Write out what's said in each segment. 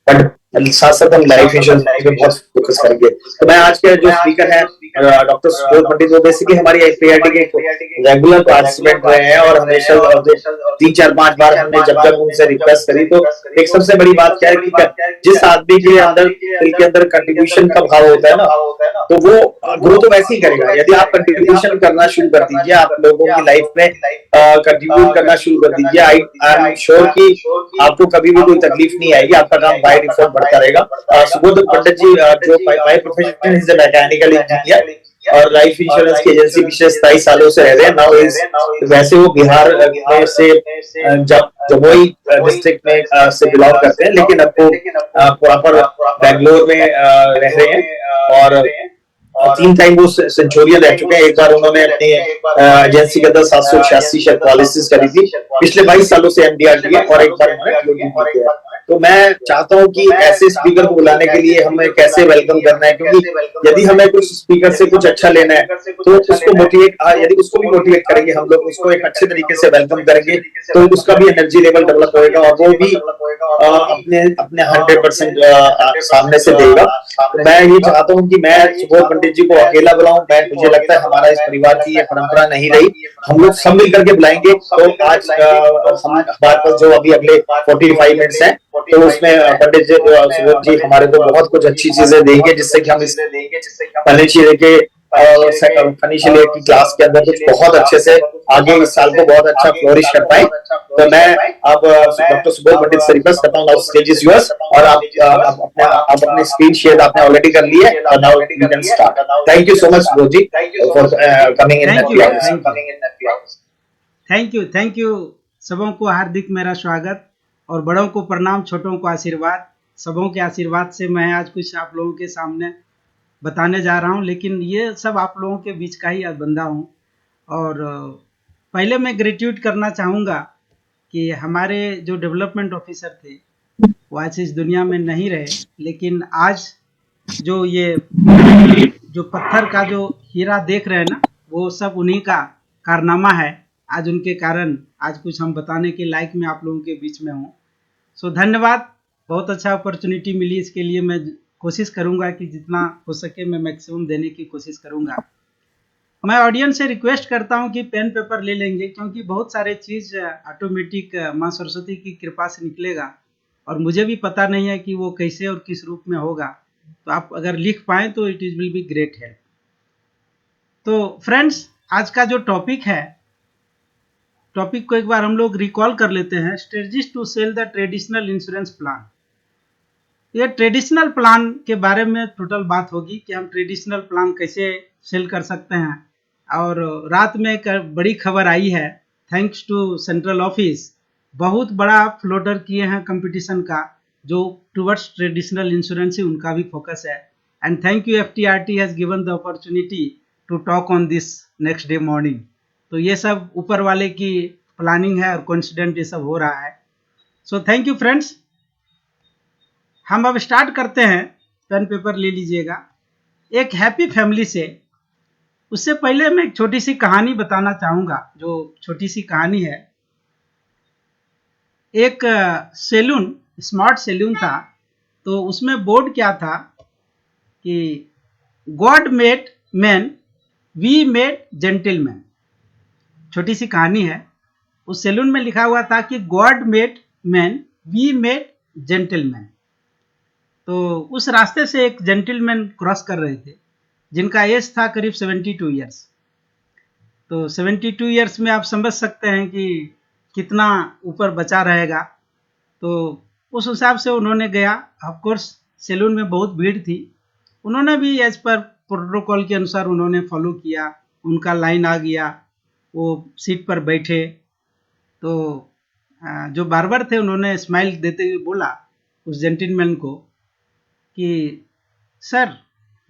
But साथ साथ हम लाइफ इंश्योरेंस पे बहुत फोकस करेंगे। तो मैं आज के जो स्पीकर हैं डॉक्टर सुबोध पंडित, वो बेसिकली हमारी एपीआईटी के रेगुलर पार्टिसिपेंट रहे हैं और हमेशा जो 3 4 5 बार हमने जब जब उनसे रिक्वेस्ट करी, तो एक सबसे बड़ी बात क्या है कि जिस आदमी के अंदर दिल के अंदर कंट्रीब्यूशन का भाव होता है ना, तो वो ग्रो तो वैसे ही करेगा। यदि आप कंट्रीब्यूशन करना शुरू कर दीजिए, आप लोगों की लाइफ में कंट्रीब्यूट करना शुरू कर दीजिए, आई एम श्योर कि आपको कभी भी कोई तकलीफ नहीं आएगी, आपका काम बाय डिफॉल्ट बढ़ता रहेगा। सुबोध पंडित जी जो by profession is a mechanical engineer और लाइफ इंश्योरेंस की एजेंसी पिछले 27 सालों से रह रहे हैं। नाउ इज वैसे वो बिहार में से जब जमुई डिस्ट्रिक्ट में से बिलोंग करते हैं, लेकिन अब वो प्रॉपर बैंगलोर में रह रहे हैं और 3 टाइम वो सेंचुरियन रह चुके हैं। एक बार उन्होंने अपनी एजेंसी के अंदर 786 शेयर पॉलिसीज करी थी, पिछले 22 सालों से एमडीआर डी है, और एक बार उन्होंने क्लोजिंग किया है। तो मैं चाहता हूं कि ऐसे स्पीकर को बुलाने के लिए हमें कैसे वेलकम करना है, क्योंकि यदि हमें कुछ स्पीकर से कुछ अच्छा लेना है तो उसको मोटिवेट, यदि उसको भी मोटिवेट करेंगे, हम लोग उसको एक अच्छे तरीके से वेलकम करेंगे तो उसका भी एनर्जी लेवल डेवलप होएगा और वो भी अपने अपने 100% सामने से देगा। तो मैं ये चाहता हूँ कि मैं सुबोध पंडित जी को अकेला बुलाऊं, मुझे लगता है हमारा इस परिवार की ये परंपरा नहीं रही, हम लोग सब मिलकर के बुलाएंगे। तो आज हम हमारे पास जो अभी अगले 45 मिनट्स हैं, तो उसमें पंडित जी सुबोध जी हमारे को बहुत कुछ अच्छी चीजें देंगे, जिससे कि हम इस फाइनेंशियल के फाइनेंशियल ईयर की क्लास के अंदर कुछ बहुत अच्छे से आगे इस साल को बहुत अच्छा फ्लोरिश कर पाए। तो मैं अब डॉक्टर सुबोध पंडित से रिक्वेस्ट करता हूँ, नाउ स्टेज इज योर्स, और आप अपने स्क्रीन शेयर आपने ऑलरेडी कर ली है, और now we can start. Thank you so much Subodh ji for coming in. Thank you सबों को हार्दिक मेरा स्वागत और बड़ों को प्रणाम, छोटों को आशीर्वाद। सबों के आशीर्वाद से मैं आज कुछ आप लोगों के सामने बताने जा रहा हूं, लेकिन ये सब आप लोगों के बीच का ही बंदा हूं। और पहले मैं ग्रेट्यूट करना चाहूँगा कि हमारे जो डेवलपमेंट ऑफिसर थे वो आज इस दुनिया में नहीं रहे, लेकिन आज जो ये जो पत्थर का जो हीरा देख रहे हैं ना, वो सब उन्हीं का कारनामा है। आज उनके कारण आज कुछ हम बताने के लायक में आप लोगों के बीच में हूँ। सो धन्यवाद, बहुत अच्छा अपॉर्चुनिटी मिली, इसके लिए मैं कोशिश करूँगा कि जितना हो सके मैं मैक्सिमम देने की कोशिश करूँगा। मैं ऑडियंस से रिक्वेस्ट करता हूँ कि पेन पेपर ले लेंगे, क्योंकि बहुत सारे चीज़ ऑटोमेटिक माँ सरस्वती की कृपा से निकलेगा और मुझे भी पता नहीं है कि वो कैसे और किस रूप में होगा। तो आप अगर लिख पाएँ तो इट विल बी ग्रेट है। तो फ्रेंड्स, आज का जो टॉपिक है, टॉपिक को एक बार हम लोग रिकॉल कर लेते हैं। Strategies to sell the traditional insurance plan. ये ट्रेडिशनल प्लान के बारे में टोटल बात होगी कि हम ट्रेडिशनल प्लान कैसे सेल कर सकते हैं। और रात में एक बड़ी खबर आई है, थैंक्स टू सेंट्रल ऑफिस, बहुत बड़ा फ्लोटर किए हैं कंपटीशन का, जो टुवर्ड्स ट्रेडिशनल इंश्योरेंस ही उनका भी फोकस है। And thank you FTRT has given the opportunity to talk on this next day morning. तो ये सब ऊपर वाले की प्लानिंग है और कॉन्सिडेंट ये सब हो रहा है। सो थैंक यू फ्रेंड्स, हम अब स्टार्ट करते हैं। पेन पेपर ले लीजिएगा। एक हैप्पी फैमिली से, उससे पहले मैं एक छोटी सी कहानी बताना चाहूँगा। जो छोटी सी कहानी है, एक सैलून, स्मार्ट सैलून था, तो उसमें बोर्ड क्या था कि God made man, we made gentleman. छोटी सी कहानी है। उस सैलून में लिखा हुआ था कि God made man, we made gentleman. तो उस रास्ते से एक जेंटलमैन क्रॉस कर रहे थे, जिनका एज था करीब 72 ईयर्स। तो 72 ईयर्स में आप समझ सकते हैं कि कितना ऊपर बचा रहेगा। तो उस हिसाब से उन्होंने गया। ऑफ कोर्स सैलून में बहुत भीड़ थी, उन्होंने भी एज पर प्रोटोकॉल के अनुसार उन्होंने फॉलो किया। उनका लाइन आ गया, वो सीट पर बैठे। तो जो बार्बर थे उन्होंने स्माइल देते हुए बोला उस जेंटलमैन को कि sir,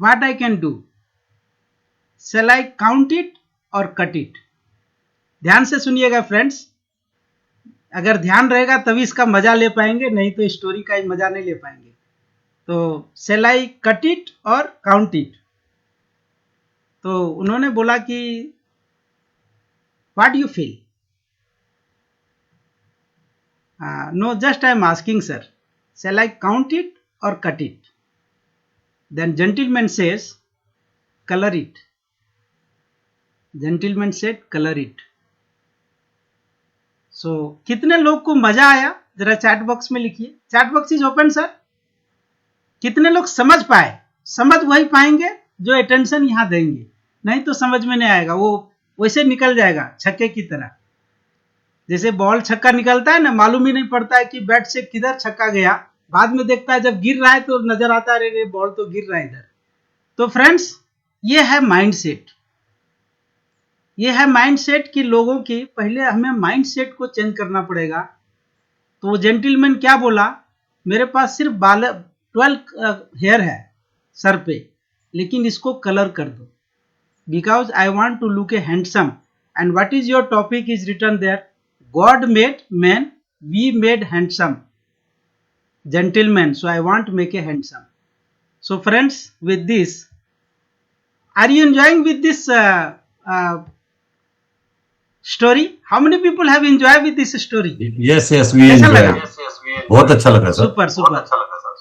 what I can do, shall I count it और कट इट। ध्यान से सुनिएगा फ्रेंड्स, अगर ध्यान रहेगा तभी इसका मजा ले पाएंगे, नहीं तो स्टोरी का ही मजा नहीं ले पाएंगे। तो शैल आई कट इट और काउंट इट। तो उन्होंने बोला कि what you feel. No, just I am asking sir. shall I count it or cut it? Then gentleman says, color it. Gentleman said, color it. So कितने लोग को मजा आया, जरा चैट बॉक्स में लिखिए. Chat box is open sir. कितने लोग समझ पाए? समझ वही पाएंगे जो अटेंशन यहां देंगे, नहीं तो समझ में नहीं आएगा, वो वैसे निकल जाएगा छक्के की तरह. जैसे बॉल छक्का निकलता है ना, मालूम ही नहीं पड़ता है कि बैट से किधर छक्का गया, बाद में देखता है जब गिर रहा है तो नजर आता है अरे बॉल तो गिर रहा है इधर. तो फ्रेंड्स, ये है माइंडसेट. ये है माइंडसेट कि लोगों की, पहले हमें माइंडसेट को चेंज करना पड़ेगा. तो वो जेंटलमैन क्या बोला, मेरे पास सिर्फ 12 हेयर है सर पे, लेकिन इसको कलर कर दो, because I want to look a handsome. And what is your topic is written there, God made man, we made handsome gentleman, so I want to make a handsome. So friends, with this, are you enjoying with this story? How many people have enjoyed with this story? Yes, we कैसा enjoyed. लगा? बहुत अच्छा लगा sir. Super.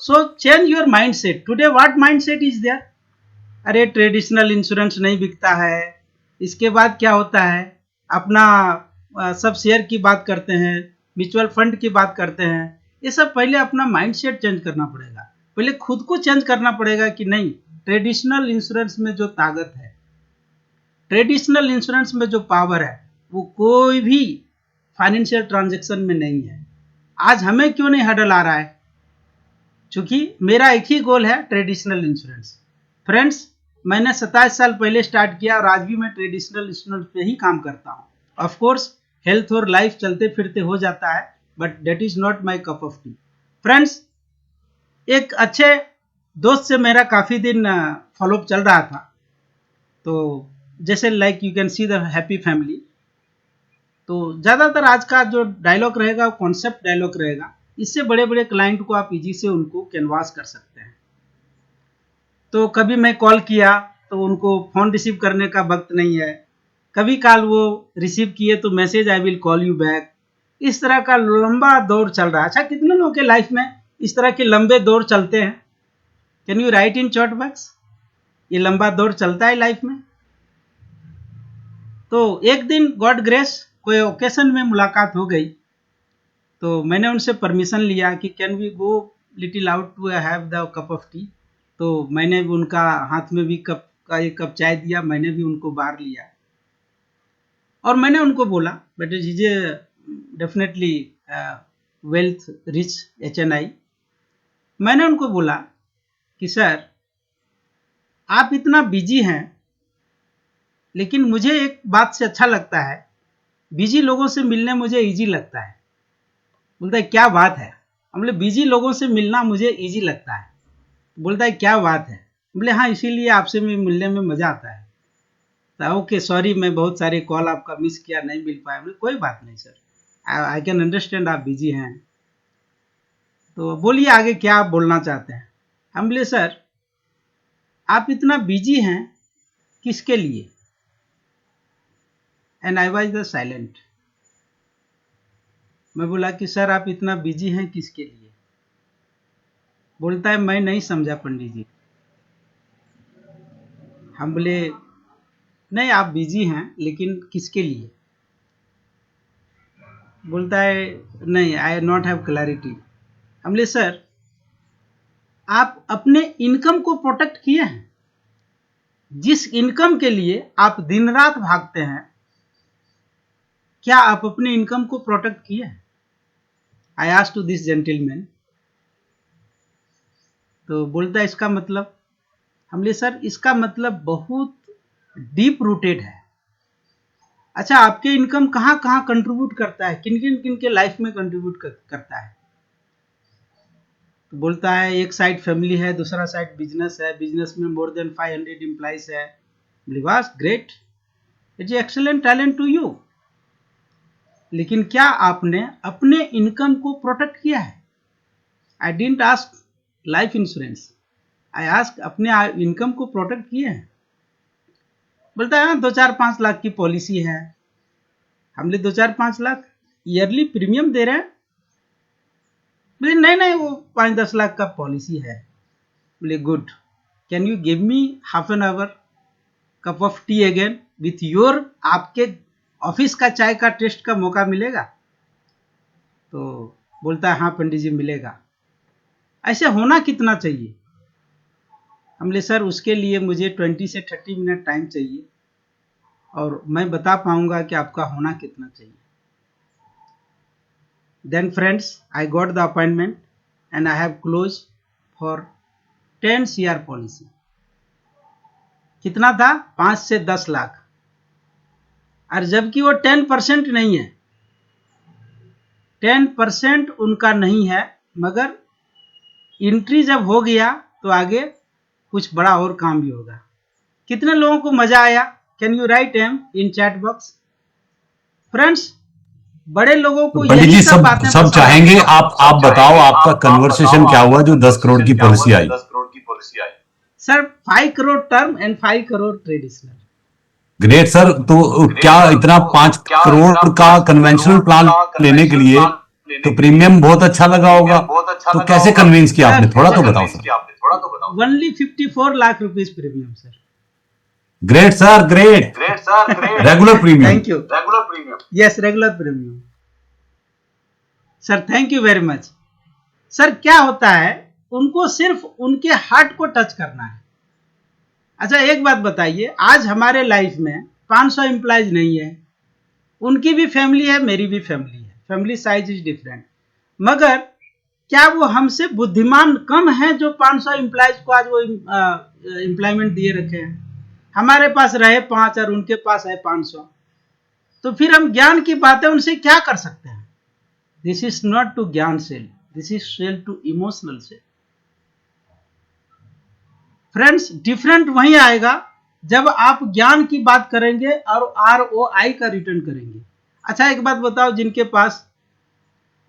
So change your mindset. Today what mindset is there? अरे traditional insurance नहीं बिकता है, इसके बाद क्या होता है, अपना सब शेयर की बात करते हैं, म्यूचुअल फंड की बात करते हैं. ये सब पहले अपना माइंडसेट चेंज करना पड़ेगा, पहले खुद को चेंज करना पड़ेगा कि नहीं, ट्रेडिशनल इंश्योरेंस में जो ताकत है, ट्रेडिशनल इंश्योरेंस में जो पावर है, वो कोई भी फाइनेंशियल ट्रांजैक्शन में नहीं है. आज हमें क्यों नहीं हडल आ रहा है, क्योंकि मेरा एक ही गोल है, ट्रेडिशनल इंश्योरेंस. फ्रेंड्स, मैंने 27 साल पहले स्टार्ट किया और आज भी मैं ट्रेडिशनल इंश्योरेंस पे ही काम करता हूँ. ऑफ कोर्स हेल्थ और लाइफ चलते फिरते हो जाता है, but that is not my cup of T. Friends, एक अच्छे दोस्त से मेरा काफ़ी दिन फॉलोअप चल रहा था. तो जैसे like you can see the happy family, तो ज़्यादातर आज का जो डायलॉग रहेगा वो कॉन्सेप्ट डायलॉग रहेगा. इससे बड़े बड़े क्लाइंट को आप इजी से उनको कैनवास कर सकते हैं. तो कभी मैं कॉल किया तो उनको फ़ोन रिसीव करने का वक्त नहीं है, कभी कॉल वो रिसीव किए तो message I will call you back. इस तरह का लंबा दौर चल रहा है. अच्छा, कितने लोगों के लाइफ में इस तरह के लंबे दौर चलते हैं? Can you right in chat box, ये लंबा दौर चलता है लाइफ में? तो एक दिन गॉड ग्रेस कोई ओकेशन में मुलाकात हो गई, तो मैंने उनसे परमिशन लिया कि can we go little out to have the cup of tea. तो मैंने भी उनका हाथ में भी एक कप चाय दिया, मैंने भी उनको बाहर लिया और मैंने उनको बोला, but is definitely wealth rich HNI. मैंने उनको बोला कि सर, आप इतना बिजी हैं, लेकिन मुझे एक बात से अच्छा लगता है, बिजी लोगों से मिलने मुझे इजी लगता है. बोलता है क्या बात है? हम बोले बिजी लोगों से मिलना मुझे इजी लगता है. बोलता है क्या बात है? बोले हाँ, इसीलिए आपसे मिलने में मज़ा आता है. ओके सॉरी, मैं बहुत सारे कॉल आपका मिस किया, नहीं मिल पाया. बोले कोई बात नहीं सर, आई कैन अंडरस्टैंड आप बिजी हैं. तो बोलिए आगे क्या आप बोलना चाहते हैं. हम बोले सर, आप इतना बिजी हैं किसके लिए? And I was the silent. मैं बोला कि सर आप इतना बिजी हैं किसके लिए? बोलता है मैं नहीं समझा पंडित जी. हम बोले नहीं, आप बिजी हैं लेकिन किसके लिए? बोलता है नहीं, आई नॉट हैव क्लैरिटी. हम बोले सर, आप अपने इनकम को प्रोटेक्ट किए हैं? जिस इनकम के लिए आप दिन रात भागते हैं, क्या आप अपने इनकम को प्रोटेक्ट किए हैं? I asked to this gentleman. तो बोलता है इसका मतलब? हम बोले सर, इसका मतलब बहुत डीप रूटेड है. अच्छा, आपके इनकम कहाँ कहाँ कंट्रीब्यूट करता है, किन किन के लाइफ में कंट्रीब्यूट करता है? तो बोलता है एक साइड फैमिली है, दूसरा साइड बिजनेस है, बिजनेस में मोर देन 500 एम्प्लॉइज है. वाह great, it's excellent talent to you. लेकिन क्या आपने अपने इनकम को प्रोटेक्ट किया है? I didn't ask life insurance, I ask अपने इनकम को प्रोटेक्ट किए हैं. बोलता है 2-4-5 लाख की पॉलिसी है. हमने 2-4-5 लाख ईयरली प्रीमियम दे रहे हैं. बोले नहीं नहीं, वो 5-10 लाख का पॉलिसी है। बोले good, can you give me half an hour cup of T again with your, आपके ऑफिस का चाय का टेस्ट का मौका मिलेगा? तो बोलता है हाँ पंडित जी मिलेगा। ऐसे होना कितना चाहिए? हमने सर उसके लिए मुझे 20 से 30 मिनट टाइम चाहिए और मैं बता पाऊंगा कि आपका होना कितना चाहिए। Then friends, I got the appointment and I have close for 10 CR policy. कितना था? 5 से 10 लाख। और जबकि वो 10% नहीं है, 10% उनका नहीं है, मगर एंट्री जब हो गया तो आगे कुछ बड़ा और काम भी होगा। कितने लोगों को मजा आया? Can you write M in chat box? Friends, बड़े लोगों तो को पंडित यही जी सब सब बातें सब पसंद आती चाहेंगे, हैं। आप बताओ आपका कन्वर्सेशन क्या हुआ जो 10 करोड़ की policy I? Sir 5 crore term and 5 crore traditional. Great sir. तो क्या इतना 5 करोड़ का कन्वेंशनल प्लान लेने के लिए तो प्रीमियम बहुत अच्छा लगा होगा, तो कैसे कन्विंस किया आपने? थोड़ा तो बताओ sir. Only 54 lakh rupees premium sir. Great sir, great. Regular premium. Thank you. Yes, regular premium sir, thank you very much. Sir क्या होता है, उनको सिर्फ उनके हार्ट को टच करना है। अच्छा एक बात बताइए, आज हमारे लाइफ में 500 एम्प्लॉयज नहीं है, उनकी भी फैमिली है, मेरी भी फैमिली है, फैमिली साइज इज डिफरेंट, मगर क्या वो हमसे बुद्धिमान कम है जो 500 एम्प्लॉयज को आज वो एम्प्लॉयमेंट दिए रखे हैं? हमारे पास रहे 5 और उनके पास है 500, तो फिर हम ज्ञान की बातें उनसे क्या कर सकते हैं? This is not to gyan sell, this is sell to emotional sell. Friends, different वहीं आएगा जब आप ज्ञान की बात करेंगे और ROI का रिटर्न करेंगे। अच्छा एक बात बताओ, जिनके पास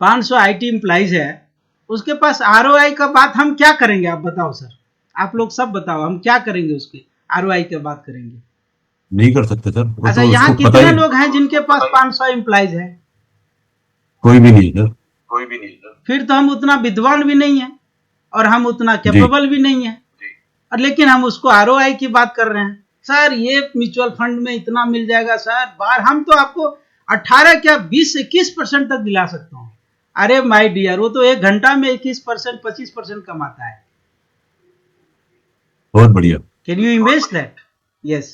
500 IT एम्प्लॉइज है, उसके पास ROI का बात हम क्या करेंगे? आप बताओ सर, आप लोग सब बताओ, हम क्या करेंगे उसके ROI की बात करेंगे? नहीं कर सकते सर, वो अच्छा तो यहाँ उसको पता कितने ही। लोग हैं जिनके पास 500 एम्प्लॉइज है? कोई भी नहीं सर। फिर तो हम उतना विद्वान भी नहीं है और हम उतना जी। कैपेबल भी नहीं है, और लेकिन हम उसको ROI की बात कर रहे हैं। सर ये म्यूचुअल फंड में इतना मिल जाएगा सर, बार हम तो आपको 18 क्या 20-21% तक दिला सकता हूँ। अरे माय डियर, वो तो 1 घंटा में 21%, 25% कमाता है। बहुत बढ़िया। Can you image that? Yes.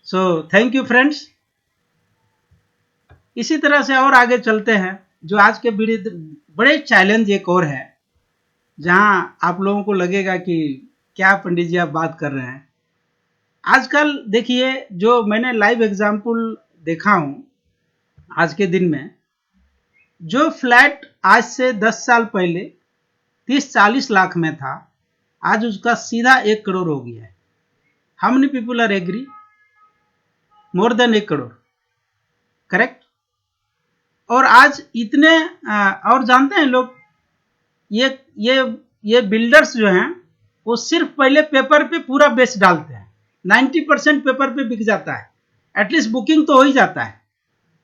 So thank you friends. इसी तरह से और आगे चलते हैं। जो आज के बड़े चैलेंज एक और है, जहां आप लोगों को लगेगा कि क्या पंडित जी आप बात कर रहे हैं। आजकल देखिए, जो मैंने लाइव एग्जाम्पल देखा हूं आज के दिन में, जो फ्लैट आज से 10 साल पहले 30-40 लाख में था, आज उसका सीधा 1 करोड़ हो गया है। How many people are agree? More than 1 crore, correct? और आज इतने और जानते हैं लोग, ये ये ये बिल्डर्स जो हैं, वो सिर्फ पहले पेपर पे पूरा बेच डालते हैं, 90% पेपर पे बिक जाता है, एटलीस्ट बुकिंग तो हो ही जाता है,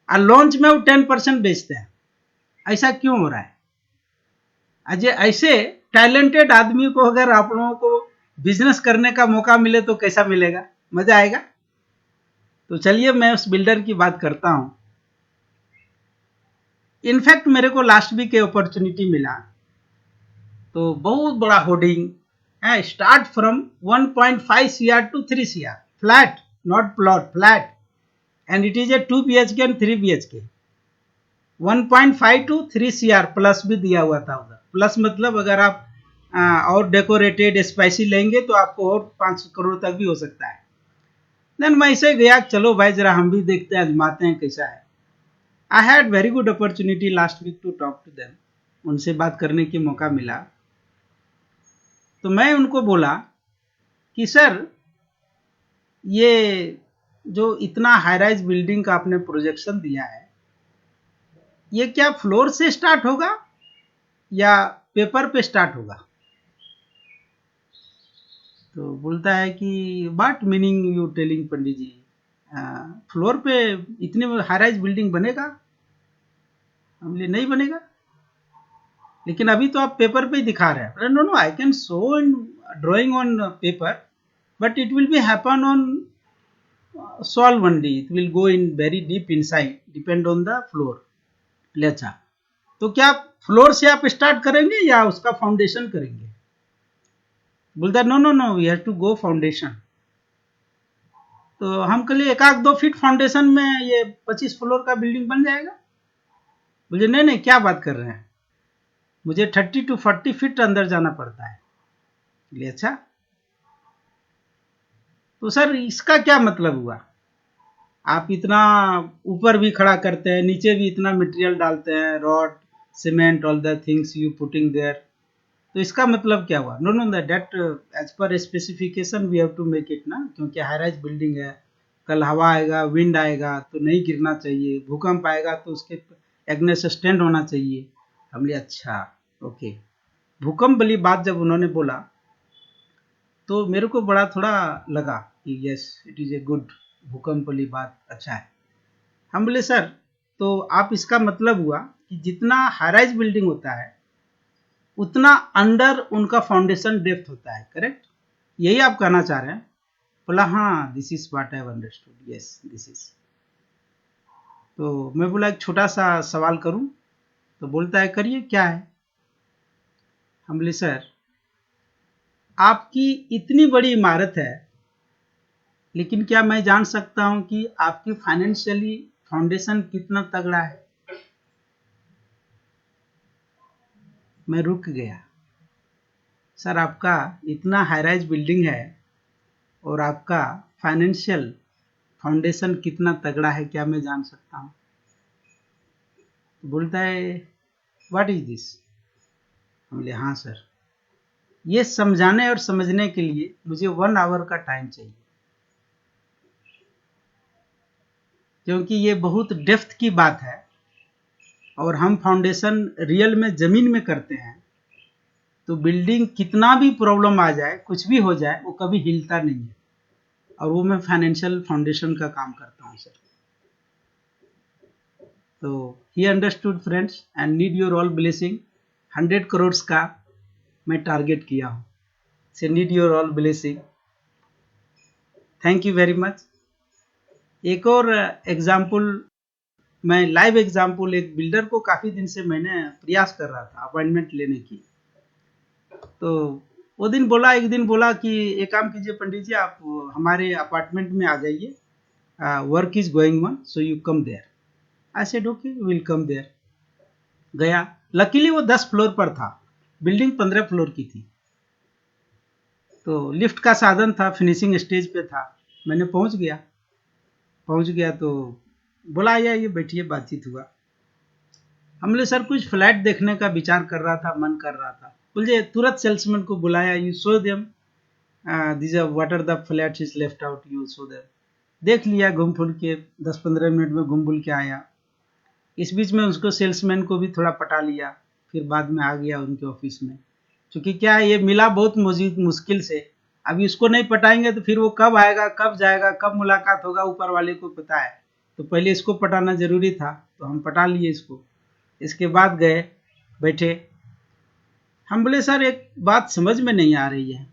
और लॉन्च में वो 10% बेचते हैं। ऐसा क्यों हो रहा है? अजय, ऐसे टैलेंटेड आदमी को अगर आप लोगों को बिजनेस करने का मौका मिले तो कैसा मिलेगा? मजा आएगा। तो चलिए मैं उस बिल्डर की बात करता हूं। इनफैक्ट मेरे को लास्ट वीक अपॉर्चुनिटी मिला, तो बहुत बड़ा होर्डिंग है, start from 1.5 CR to 3 CR flat, not plot, flat, and it is a 2 BHK and 3 BHK। 1.5 to 3 CR plus भी दिया हुआ था उधर। प्लस मतलब अगर आप और डेकोरेटेड स्पाइसी लेंगे तो आपको और 5 करोड़ तक भी हो सकता है। देन मैं ऐसे गया, चलो भाई जरा हम भी देखते हैं, आजमाते हैं कैसा है। I had very good opportunity last week to talk to them, उनसे बात करने की मौका मिला। तो मैं उनको बोला कि सर, ये जो इतना हाई राइज बिल्डिंग का आपने प्रोजेक्शन दिया है, ये क्या फ्लोर से स्टार्ट होगा या पेपर पे स्टार्ट होगा? तो बोलता है कि what meaning you telling Pandit ji, floor पे इतने हाई राइज बिल्डिंग बनेगा? हम बोले नहीं बनेगा। लेकिन अभी तो आप पेपर पे ही दिखा रहे हैं। No no, I can show in drawing on paper, but it will be happen on solve only. It will go in very deep inside, depend on the floor. ले अच्छा, तो क्या फ्लोर से आप स्टार्ट करेंगे या उसका फाउंडेशन करेंगे? बोलता no no no, we have to go foundation. तो हम कल एक आध 2 फीट फाउंडेशन में ये 25 फ्लोर का बिल्डिंग बन जाएगा? बोले नहीं नहीं, क्या बात कर रहे हैं, मुझे 30 to 40 फीट अंदर जाना पड़ता है। बोले अच्छा, तो सर इसका क्या मतलब हुआ? आप इतना ऊपर भी खड़ा करते हैं, नीचे भी इतना मटेरियल डालते हैं, rod, cement, all the things you putting there, तो इसका मतलब क्या हुआ? No no, that as per specification we have to make it ना, क्योंकि हाई राइज बिल्डिंग है, कल हवा आएगा, विंड आएगा तो नहीं गिरना चाहिए, भूकंप आएगा तो उसके एग्नेस्ट स्टैंड होना चाहिए। हमने अच्छा ओके। भूकंप वाली बात जब उन्होंने बोला तो मेरे को बड़ा थोड़ा लगा कि yes it is a good, भूकंप वाली बात अच्छा है। हम बोले सर, तो आप इसका मतलब हुआ कि जितना हाई राइज बिल्डिंग होता है उतना अंडर उनका फाउंडेशन डेप्थ होता है, करेक्ट? यही आप कहना चाह रहे हैं? बोला हाँ, this is what I have understood, yes this is. तो मैं बोला एक छोटा सा सवाल करूं? तो बोलता है करिए, क्या है? हम बोले सर, आपकी इतनी बड़ी इमारत है, लेकिन क्या मैं जान सकता हूं कि आपकी फाइनेंशियली फाउंडेशन कितना तगड़ा है? मैं रुक गया। सर आपका इतना हाई राइज बिल्डिंग है और आपका फाइनेंशियल फाउंडेशन कितना तगड़ा है, क्या मैं जान सकता हूँ? तो बोलता है व्हाट इज दिस? हम बोले हाँ सर, ये समझाने और समझने के लिए मुझे 1 आवर का टाइम चाहिए, क्योंकि ये बहुत डेप्थ की बात है और हम फाउंडेशन रियल में जमीन में करते हैं, तो बिल्डिंग कितना भी प्रॉब्लम आ जाए, कुछ भी हो जाए, वो कभी हिलता नहीं है, और वो मैं फाइनेंशियल फाउंडेशन का काम करता हूँ सर। तो he understood friends and need your all blessing. 100 crore का मैं टारगेट किया हूँ, से need your all blessing. Thank you very much. एक और एग्जाम्पल, मैं लाइव एग्जाम्पल, एक बिल्डर को काफ़ी दिन से मैंने प्रयास कर रहा था अपॉइंटमेंट लेने की। तो वो दिन बोला, एक दिन बोला कि एक काम कीजिए पंडित जी, आप हमारे अपार्टमेंट में आ जाइए, work is going on so you come there. I said okay, will come there. गया, लकीली वो 10 फ्लोर पर था, बिल्डिंग 15 फ्लोर की थी, तो लिफ्ट का साधन था, फिनिशिंग स्टेज पे था। मैंने पहुंच गया तो बोला आइए बैठिए, बातचीत हुआ। हमने सर कुछ फ्लैट देखने का विचार कर रहा था, मन कर रहा था। बोलिए तुरंत सेल्समैन को बुलाया, you show them this what are the flats is left out, you show them. देख लिया, घूम फुल के 10-15 मिनट में घूम फुल के आया। इस बीच में उसको सेल्समैन को भी थोड़ा पटा लिया, फिर बाद में आ गया उनके ऑफिस में। क्योंकि क्या है, ये मिला बहुत मुश्किल से, अभी उसको नहीं पटाएंगे तो फिर वो कब आएगा, कब जाएगा, कब मुलाकात होगा, ऊपर वाले को पता है। तो पहले इसको पटाना जरूरी था, तो हम पटा लिए इसको। इसके बाद गए, बैठे। हम बोले सर एक बात समझ में नहीं आ रही है,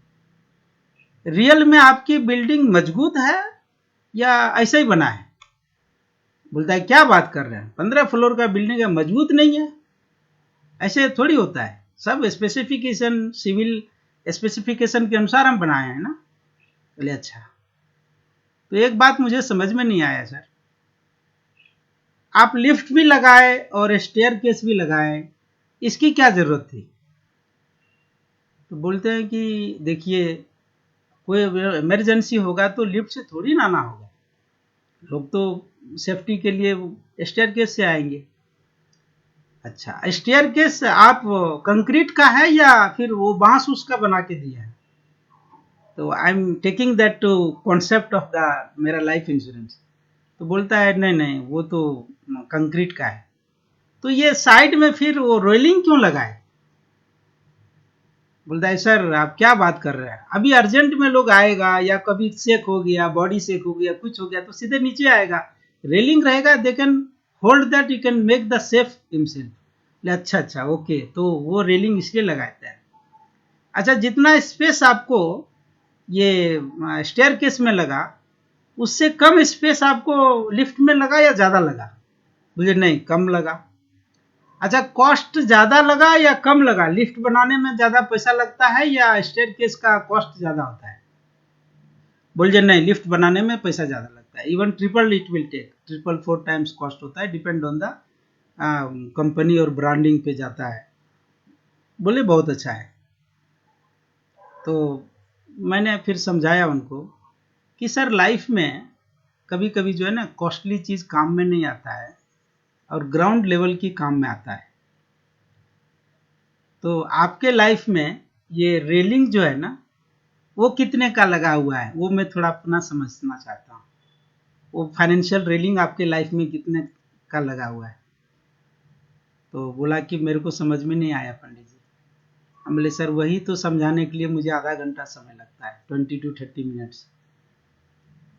रियल में आपकी बिल्डिंग मजबूत है या ऐसा ही बना है? बोलता है क्या बात कर रहे हैं, 15 फ्लोर का बिल्डिंग है, मजबूत नहीं है? ऐसे थोड़ी होता है, सब स्पेसिफिकेशन, सिविल स्पेसिफिकेशन के अनुसार हम बनाए हैं ना। बोले अच्छा। तो एक बात मुझे समझ में नहीं आया सर, आप लिफ्ट भी लगाए और स्टेयरकेस भी लगाए, इसकी क्या जरूरत थी? तो बोलते हैं कि देखिए, कोई इमरजेंसी होगा तो लिफ्ट से थोड़ी ना आना होगा, लोग तो सेफ्टी के लिए स्टेयरकेस से आएंगे। अच्छा, स्टेयरकेस आप कंक्रीट का है या फिर वो बांस उसका बना के दिया है? तो I am taking that to concept of the मेरा लाइफ इंश्योरेंस। तो बोलता है नहीं नहीं, वो तो कंक्रीट का है। तो ये साइड में फिर वो रोलिंग क्यों लगाए? बोलता है सर आप क्या बात कर रहे हैं, अभी अर्जेंट में लोग आएगा, या कभी सेक हो गया, बॉडी सेक हो गया, कुछ हो गया, तो सीधे नीचे आएगा। रेलिंग रहेगा, they can hold that, you can make the safe himself. बोले अच्छा अच्छा ओके, तो वो रेलिंग इसलिए लगाते हैं। अच्छा, जितना स्पेस आपको ये स्टेयरकेस में लगा, उससे कम स्पेस आपको लिफ्ट में लगा या ज्यादा लगा? बोले नहीं, कम लगा। अच्छा, कॉस्ट ज्यादा लगा या कम लगा? लिफ्ट बनाने में ज्यादा पैसा लगता है या स्टेयरकेस का कॉस्ट ज्यादा होता है? बोलिए नहीं, लिफ्ट बनाने में पैसा ज्यादा लगता है। Even triple it will take, triple 4 times cost होता है, डिपेंड ऑन द कंपनी और ब्रांडिंग पे जाता है। बोले बहुत अच्छा है। तो मैंने फिर समझाया उनको कि सर लाइफ में कभी कभी जो है ना, कॉस्टली चीज काम में नहीं आता है और ग्राउंड लेवल की काम में आता है। तो आपके लाइफ में ये रेलिंग जो है ना, वो कितने का लगा हुआ है, वो मैं थोड़ा अपना समझना चाहता हूँ। वो फाइनेंशियल रेलिंग आपके लाइफ में कितने का लगा हुआ है? तो बोला कि मेरे को समझ में नहीं आया पंडित जी। हम बोले सर वही तो समझाने के लिए मुझे आधा घंटा समय लगता है, 20 to 30 मिनट्स।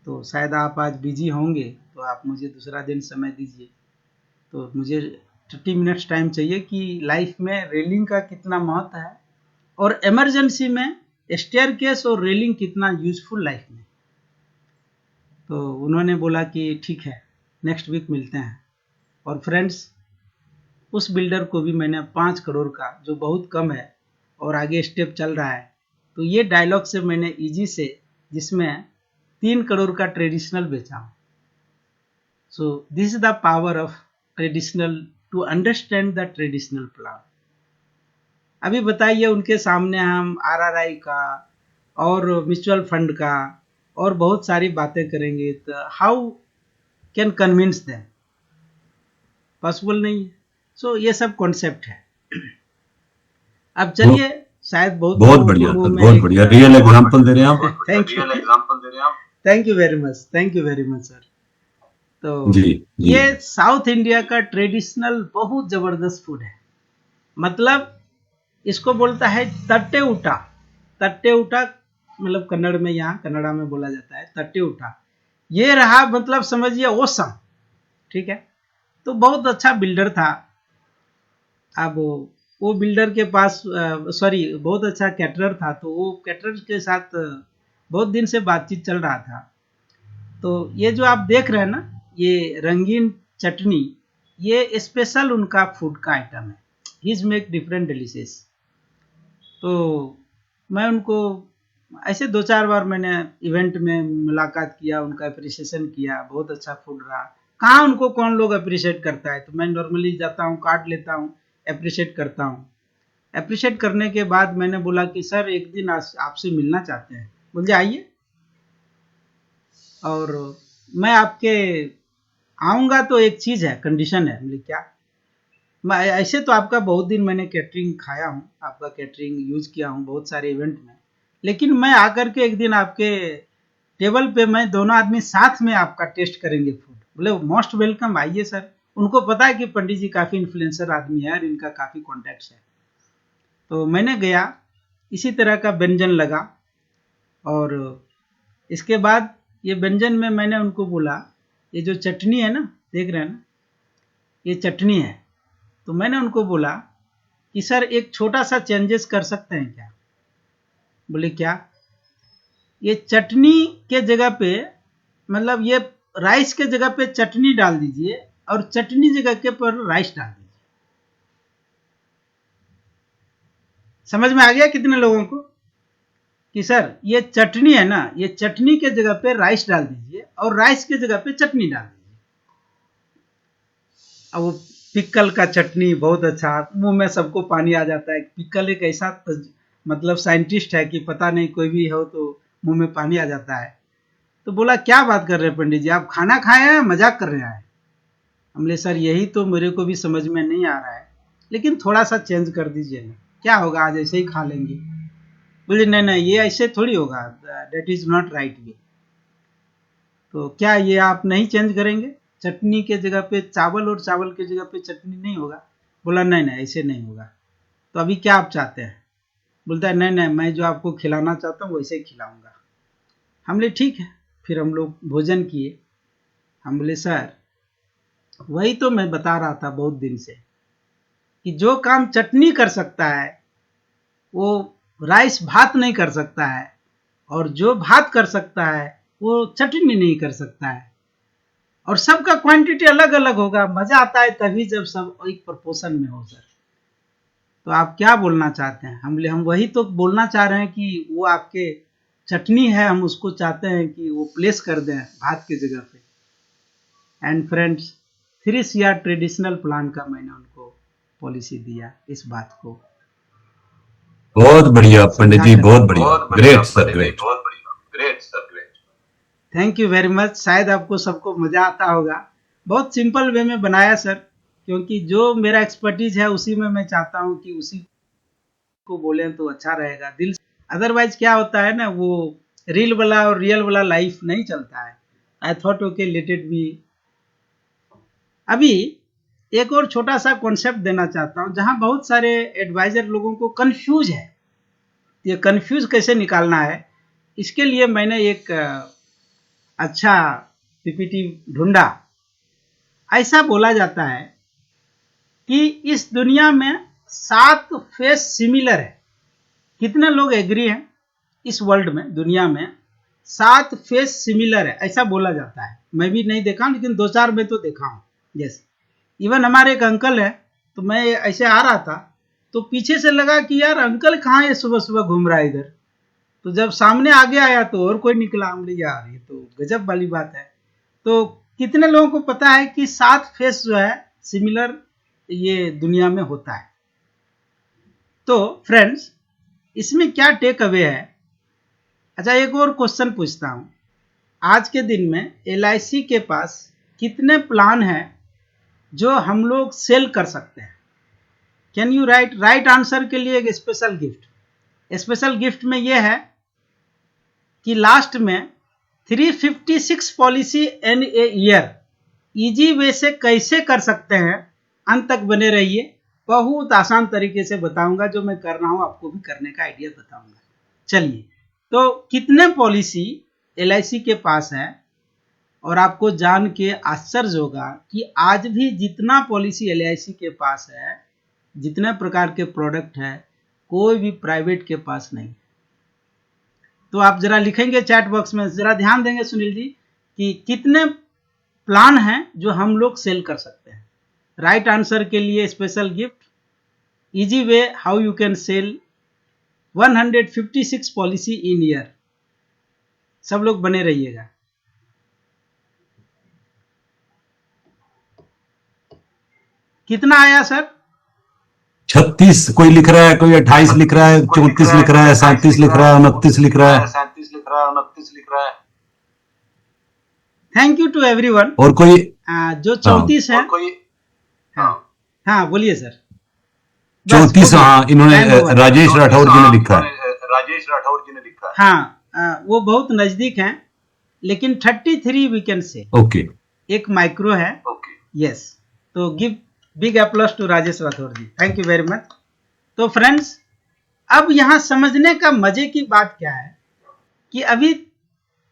तो शायद आप आज बिजी होंगे, तो आप मुझे दूसरा दिन समय दीजिए। तो मुझे 30 मिनट्स टाइम चाहिए कि लाइफ में रेलिंग का कितना महत्व है और इमरजेंसी में स्टेयरकेस और रेलिंग कितना यूजफुल लाइफ में। तो उन्होंने बोला कि ठीक है, नेक्स्ट वीक मिलते हैं। और फ्रेंड्स, उस बिल्डर को भी मैंने 5 करोड़ का, जो बहुत कम है और आगे स्टेप चल रहा है, तो ये डायलॉग से मैंने इजी से, जिसमें 3 करोड़ का ट्रेडिशनल बेचा। So this is the power of traditional, to understand the traditional plan. अभी बताइए, उनके सामने हम आरआरआई का और म्यूचुअल फंड का और बहुत सारी बातें करेंगे, तो how can convince them? Possible नहीं है। सो ये सब कॉन्सेप्ट है। अब चलिए, शायद बहुत बहुत लोगों बढ़िया को सर, मैं बहुत बढ़िया, रियल एग्जांपल दे रहे हैं आप। Thank you, thank you very much, thank you very much sir. तो जी जी। ये साउथ इंडिया का ट्रेडिशनल बहुत जबरदस्त फूड है। मतलब इसको बोलता है तट्टे उटा। तट्टे उटा मतलब कन्नड़ में, यहाँ कन्नड़ा में बोला जाता है तट्टे उटा। ये रहा, मतलब समझिए ओसम। ठीक है। तो बहुत अच्छा बिल्डर था। अब वो बिल्डर के पास, सॉरी, बहुत अच्छा कैटरर था। तो वो कैटरर के साथ बहुत दिन से बातचीत चल रहा था। तो ये जो आप देख रहे हैं ना, ये रंगीन चटनी, ये स्पेशल उनका फूड का आइटम है। His make different delicious. तो मैं उनको ऐसे 2-4 बार मैंने इवेंट में मुलाकात किया, उनका अप्रिसिएशन किया, बहुत अच्छा फूड रहा। कहाँ उनको कौन लोग अप्रिशिएट करता है, तो मैं नॉर्मली जाता हूँ, काट लेता हूँ, अप्रिशिएट करता हूँ। अप्रिशिएट करने के बाद मैंने बोला कि सर एक दिन आपसे मिलना चाहते हैं। बोले आइए, और मैं आपके आऊँगा तो एक चीज़ है, कंडीशन है। बोले क्या? मैं ऐसे तो आपका बहुत दिन मैंने कैटरिंग खाया हूँ, आपका कैटरिंग यूज किया हूँ बहुत सारे इवेंट में, लेकिन मैं आकर के एक दिन आपके टेबल पे, मैं दोनों आदमी साथ में आपका टेस्ट करेंगे फूड। बोले मोस्ट वेलकम, आइए सर। उनको पता है कि पंडित जी काफ़ी इन्फ्लुएंसर आदमी है और इनका काफ़ी कॉन्टैक्ट्स है। तो मैंने गया, इसी तरह का व्यंजन लगा, और इसके बाद ये व्यंजन में मैंने उनको बोला, ये जो चटनी है ना, देख रहे हैं ना, ये चटनी है। तो मैंने उनको बोला कि सर एक छोटा सा चेंजेस कर सकते हैं क्या? बोले क्या? ये चटनी के जगह पे, मतलब ये राइस के जगह पे चटनी डाल दीजिए और चटनी जगह के पर राइस डाल दीजिए। समझ में आ गया कितने लोगों को? कि सर ये चटनी है ना, ये चटनी के जगह पे राइस डाल दीजिए और राइस के जगह पे चटनी डाल दीजिए। अब वो पिकल का चटनी बहुत अच्छा, मुंह में सबको पानी आ जाता है। पिकल एक ऐसा मतलब साइंटिस्ट है कि पता नहीं, कोई भी हो तो मुंह में पानी आ जाता है। तो बोला क्या बात कर रहे हैं पंडित जी, आप खाना खाए हैं, मजाक कर रहे हैं? हमने सर यही तो मेरे को भी समझ में नहीं आ रहा है, लेकिन थोड़ा सा चेंज कर दीजिए ना, क्या होगा, आज ऐसे ही खा लेंगे। बोले नहीं नहीं, ये ऐसे थोड़ी होगा, that is not right way. तो क्या ये आप नहीं चेंज करेंगे? चटनी के जगह पे चावल और चावल के जगह पे चटनी नहीं होगा? बोला नहीं नहीं, ऐसे नहीं होगा। तो अभी क्या आप चाहते हैं? बोलता है नहीं नहीं, मैं जो आपको खिलाना चाहता हूँ वैसे ही खिलाऊंगा। हम बोले ठीक है। फिर हम लोग भोजन किए। हम बोले सर वही तो मैं बता रहा था बहुत दिन से, कि जो काम चटनी कर सकता है वो राइस भात नहीं कर सकता है, और जो भात कर सकता है वो चटनी नहीं कर सकता है। और सबका क्वांटिटी अलग अलग होगा। मजा आता है तभी जब सब एक प्रपोर्शन में हो सर। तो आप क्या बोलना चाहते हैं? हम वही तो बोलना चाह रहे हैं कि वो आपके चटनी है, हम उसको चाहते हैं कि वो प्लेस कर दें भात की जगह पे। And friends, 3 CR traditional plan का मैंने उनको पॉलिसी दिया इस बात को बहुत बढ़िया पंडित समझा जी, कर। बहुत बढ़िया, great sir, great. Thank you very much. शायद आपको सबको मजा आता होगा। बहुत सिंपल वे में बनाया सर, क्योंकि जो मेरा एक्सपर्टीज है उसी में मैं चाहता हूँ कि उसी को बोलें तो अच्छा रहेगा दिल से। अदरवाइज क्या होता है ना, वो रील वाला और रियल वाला लाइफ नहीं चलता है। I thought okay let it be. अभी एक और छोटा सा कॉन्सेप्ट देना चाहता हूँ, जहां बहुत सारे एडवाइजर लोगों को कंफ्यूज है। ये कंफ्यूज कैसे निकालना है, इसके लिए मैंने एक अच्छा पीपीटी ढूंढा। ऐसा बोला जाता है कि इस दुनिया में 7 फेस सिमिलर है। कितने लोग एग्री हैं? इस वर्ल्ड में, दुनिया में 7 फेस सिमिलर है, ऐसा बोला जाता है। मैं भी नहीं देखा लेकिन 2-4 में तो देखा हूँ। जैसे इवन हमारे एक अंकल है, तो मैं ऐसे आ रहा था तो पीछे से लगा कि यार अंकल कहाँ है, सुबह सुबह घूम रहा है इधर। तो जब सामने आगे आया तो और कोई निकला। हम बोले यार ये तो गजब वाली बात है। तो कितने लोगों को पता है कि 7 फेस जो है सिमिलर ये दुनिया में होता है? तो फ्रेंड्स, इसमें क्या टेक अवे है? अच्छा, एक और क्वेश्चन पूछता हूं। आज के दिन में LIC के पास कितने प्लान हैं जो हम लोग सेल कर सकते हैं? कैन यू राइट आंसर के लिए एक स्पेशल गिफ्ट। स्पेशल गिफ्ट में यह है कि लास्ट में 356 policy in a year easy way से कैसे कर सकते हैं, अंत तक बने रहिए। बहुत आसान तरीके से बताऊंगा, जो मैं कर रहा हूं आपको भी करने का आइडिया बताऊंगा। चलिए, तो कितने पॉलिसी LIC के पास है, और आपको जान के आश्चर्य होगा कि आज भी जितना पॉलिसी LIC के पास है, जितने प्रकार के प्रोडक्ट है, कोई भी प्राइवेट के पास नहीं। तो आप जरा लिखेंगे चैट बॉक्स में, जरा ध्यान देंगे सुनील जी, कि कितने प्लान हैं जो हम लोग सेल कर सकते हैं। राइट आंसर के लिए special gift, easy way how you can sell 156 policy in year. सब लोग बने रहिएगा। कितना आया सर? 36 कोई लिख रहा है, कोई 28 लिख रहा है, 34 लिख रहा है, 37 लिख रहा है, 29 लिख रहा है। Thank you to everyone. और कोई जो 34 है। हाँ हाँ, बोलिए सर। बस 34, हाँ, इन्होंने टाइम ओवर। राजेश राठौर जी ने लिखा है। हाँ, वो बहुत नजदीक हैं, लेकिन 33 वी कैन से। ओके, एक माइक्रो है। यस, तो give big applause to Rajesh Rathore ji. Thank you very much. तो फ्रेंड्स, अब यहां समझने का मजे की बात क्या है कि अभी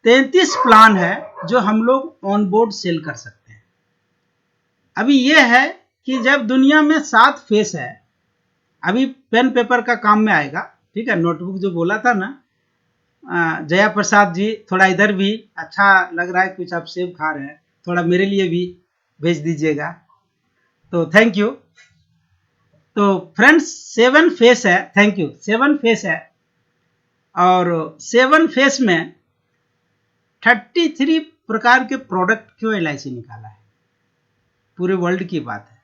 33 प्लान है जो हम लोग ऑन बोर्ड सेल कर सकते हैं। अभी यह है कि जब दुनिया में 7 फेस है, अभी पेन पेपर का काम में आएगा, ठीक है। नोटबुक जो बोला था ना जया प्रसाद जी, थोड़ा इधर भी अच्छा लग रहा है, कुछ आप सेब खा रहे हैं, थोड़ा मेरे लिए भी भेज दीजिएगा, तो थैंक यू। तो फ्रेंड्स, 7 फेस है, थैंक यू, 7 फेस है, और 7 फेस में 33 प्रकार के प्रोडक्ट क्यों LIC निकाला है? पूरे वर्ल्ड की बात है,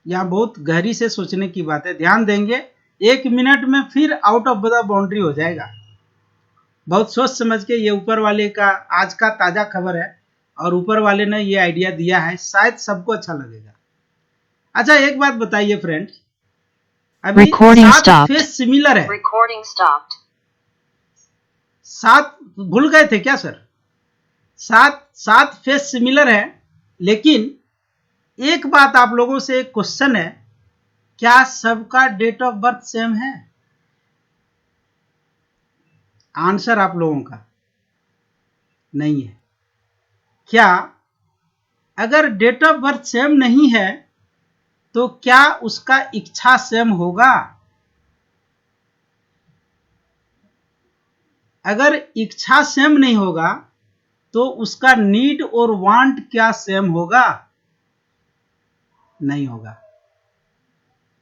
यहाँ बहुत गहरी से सोचने की बात है। ध्यान देंगे, 1 मिनट में फिर आउट ऑफ द बाउंड्री हो जाएगा। बहुत सोच समझ के, ये ऊपर वाले का आज का ताजा खबर है, और ऊपर वाले ने ये आइडिया दिया है, शायद सबको अच्छा लगेगा। अच्छा, एक बात बताइए फ्रेंड्स, अभी 7 फेस सिमिलर है। 7 भूल गए थे क्या सर? 7 फेस सिमिलर है, लेकिन एक बात आप लोगों से एक क्वेश्चन है, क्या सबका डेट ऑफ बर्थ सेम है? आंसर आप लोगों का नहीं है। क्या अगर डेट ऑफ बर्थ सेम नहीं है तो क्या उसका इच्छा सेम होगा? अगर इच्छा सेम नहीं होगा तो उसका नीड और वांट क्या सेम होगा? नहीं होगा।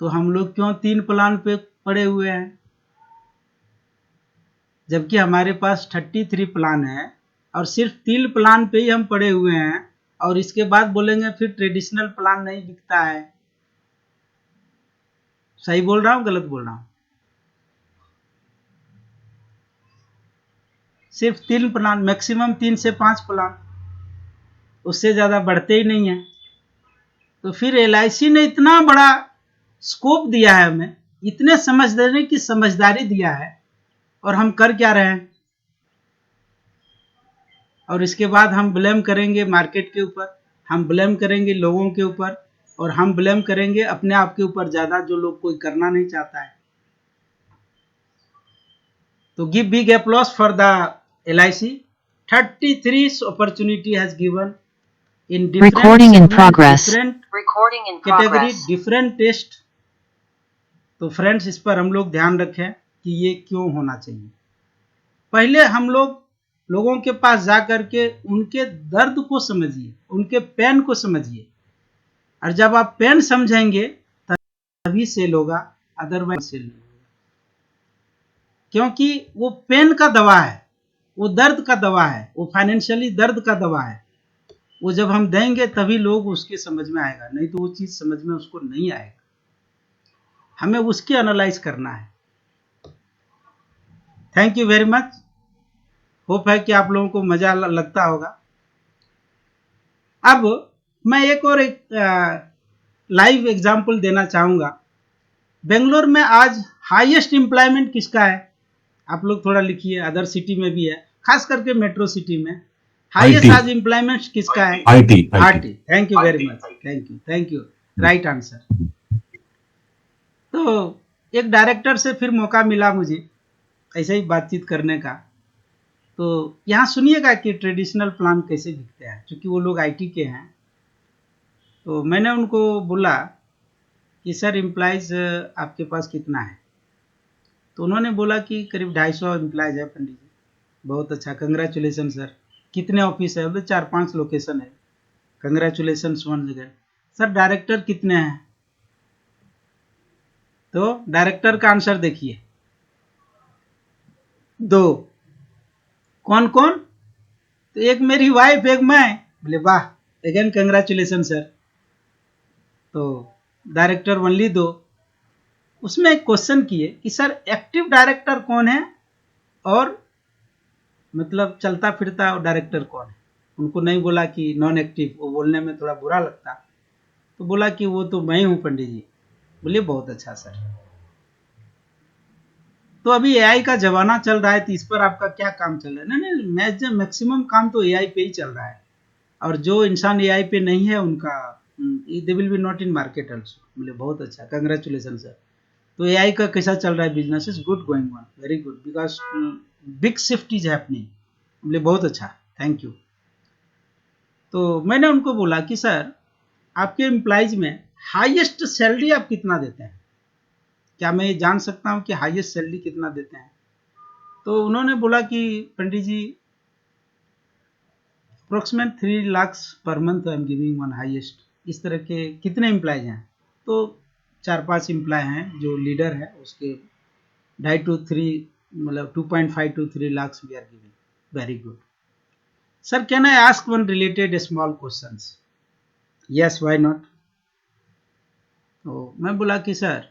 तो हम लोग क्यों 3 प्लान पे पड़े हुए हैं, जबकि हमारे पास 33 प्लान है और सिर्फ 3 प्लान पे ही हम पड़े हुए हैं, और इसके बाद बोलेंगे फिर ट्रेडिशनल प्लान नहीं बिकता है। सही बोल रहा हूं, गलत बोल रहा हूं? सिर्फ 3 प्लान, मैक्सिमम 3 से 5 प्लान, उससे ज्यादा बढ़ते ही नहीं है। तो फिर LIC ने इतना बड़ा स्कोप दिया है हमें, इतने समझदारी की समझदारी दिया है, और हम कर क्या रहे हैं? और इसके बाद हम ब्लेम करेंगे मार्केट के ऊपर, हम ब्लेम करेंगे लोगों के ऊपर, और हम ब्लेम करेंगे अपने आप के ऊपर ज्यादा, जो लोग कोई करना नहीं चाहता है। तो give big applause for the LIC. 33 opportunity has given in different Recording in segment, progress. different category, different test. तो फ्रेंड्स, इस पर हम लोग ध्यान रखें कि ये क्यों होना चाहिए। पहले हम लोगों के पास जा करके उनके दर्द को समझिए, उनके पेन को समझिए, और जब आप पेन समझेंगे तभी सेल होगा, अदरवाइज सेल नहीं होगा। क्योंकि वो पेन का दवा है, वो दर्द का दवा है, वो फाइनेंशियली दर्द का दवा है। वो जब हम देंगे तभी लोग उसके समझ में आएगा, नहीं तो वो चीज समझ में उसको नहीं आएगा। हमें उसकी एनालाइज करना है। Thank you very much. Hope है कि आप लोगों को मजा लगता होगा। अब मैं एक लाइव एग्जांपल देना चाहूंगा। बेंगलोर में आज हाईएस्ट एम्प्लॉयमेंट किसका है? आप लोग थोड़ा लिखिए, अदर सिटी में भी है, खास करके मेट्रो सिटी में हाईएस्ट आज एम्प्लॉयमेंट किसका है? IT। Thank you very much, thank you, right answer. तो एक डायरेक्टर से फिर मौका मिला मुझे ऐसे ही बातचीत करने का। तो यहाँ सुनिएगा कि ट्रेडिशनल प्लान कैसे बिकते हैं, क्योंकि वो लोग IT के हैं। तो मैंने उनको बोला कि सर एम्प्लॉयज आपके पास कितना है? तो उन्होंने बोला कि करीब 250 एम्प्लॉयज है पंडित जी। बहुत अच्छा, कंग्रेचुलेसन सर। कितने ऑफिस है? बोले 4-5 लोकेशन है। कंग्रेचुलेसन वन जगह। सर डायरेक्टर कितने हैं? तो डायरेक्टर का आंसर देखिए, 2। कौन कौन? तो एक मेरी वाइफ, एक मैं। बोले वाह, अगेन कंग्रेचुलेसन सर। तो डायरेक्टर ओनली 2। उसमें एक क्वेश्चन किए कि सर एक्टिव डायरेक्टर कौन है, और मतलब चलता फिरता डायरेक्टर कौन है? उनको नहीं बोला कि नॉन एक्टिव, वो बोलने में थोड़ा बुरा लगता। तो बोला कि वो तो मैं हूं पंडित जी। बोलिए बहुत अच्छा सर। तो अभी AI का जमाना चल रहा है, तो इस पर आपका क्या काम चल रहा है? नहीं, मैक्सिमम काम तो AI पे ही चल रहा है, और जो इंसान AI पे नहीं है उनका they will be not in market also. बोले बहुत अच्छा, कंग्रेचुलेसन सर। तो AI का कैसा चल रहा है? Business is good going on, very good, because big shift is happening. बोले बहुत अच्छा, थैंक यू। तो मैंने उनको बोला कि सर आपके एम्प्लॉयज में हाईएस्ट सैलरी आप कितना देते हैं? क्या मैं ये जान सकता हूं कि हाईएस्ट सैलरी कितना देते हैं? तो उन्होंने बोला कि पंडित जी approximate 3 lakh per month I am giving one highest. इस तरह के कितने एम्प्लॉयज हैं? तो 4-5 एम्प्लॉय हैं, जो लीडर है उसके 2.5 to 3, मतलब 2.5 to 3 lakh we are giving. Very good sir, can I ask one related small questions? Yes, why not. तो मैं बोला कि सर